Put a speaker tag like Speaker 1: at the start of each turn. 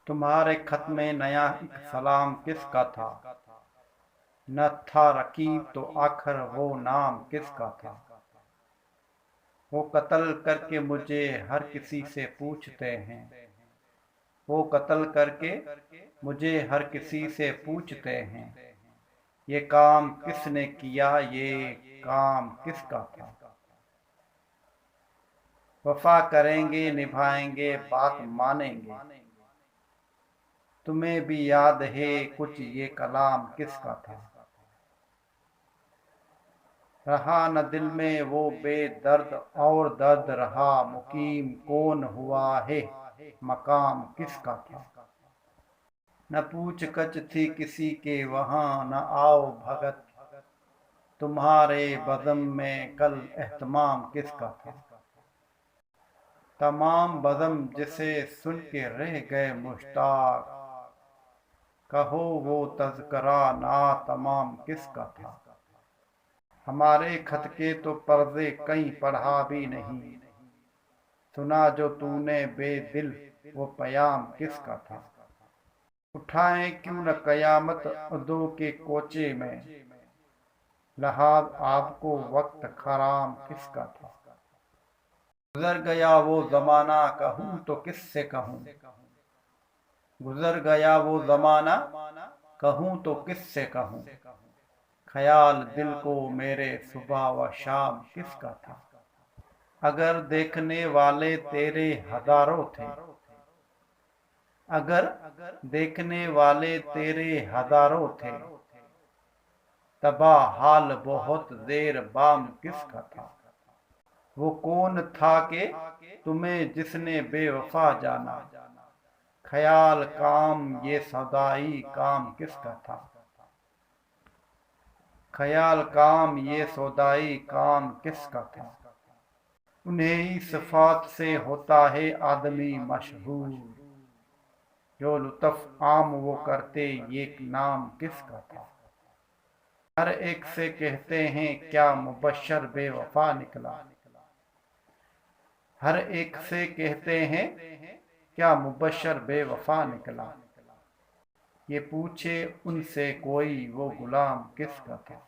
Speaker 1: तुम्हारे खत में नया एक सलाम किसका था? न था रकीब तो आखिर वो नाम किसका था? वो कत्ल करके मुझे हर किसी से पूछते हैं। वो कत्ल करके मुझे हर किसी से पूछते हैं। ये काम किसने किया, ये काम किसका था? वफा करेंगे, निभाएंगे, बात मानेंगे। तुम्हें भी याद है कुछ ये कलाम किसका था? रहा न दिल में वो बेदर्द और दर्द रहा, मुकीम कौन हुआ है, मकाम किसका था? न पूछ कछ थी किसी के वहां, न आओ भगत तुम्हारे बज़म में कल एहतमाम किसका था? तमाम बज़म जिसे सुन के रह गए मुश्ताक, कहो वो तज़किरा ना तमाम किसका था? हमारे खत के तो पर्दे कहीं पढ़ा भी नहीं, सुना जो तूने बेदिल वो पयाम किसका था? उठाएं क्यों न कयामत उर्दू के कोचे में, लहाज आपको वक्त खराम किसका था? गुजर गया वो जमाना कहूँ तो किससे कहूँ, गुजर गया वो जमाना कहूँ तो किससे कहूँ। ख्याल दिल को मेरे सुबह व शाम किसका था? अगर देखने वाले तेरे हजारों थे, अगर देखने वाले तेरे हजारों थे, तबाह हाल बहुत देर बाम किसका था? वो कौन था के तुम्हें जिसने बेवफा जाना, ख्याल काम ये सदाई काम किसका था? ख्याल काम ये सौदाई काम किसका था? उन्हें ही सिफात से होता है आदमी मशहूर, जो लुत्फ आम वो करते ये नाम किसका था? हर एक से कहते हैं क्या मुबश्शर बेवफा निकला, हर एक से कहते हैं क्या मुबश्शर बेवफा निकला। ये पूछे उनसे कोई वो गुलाम किसका था?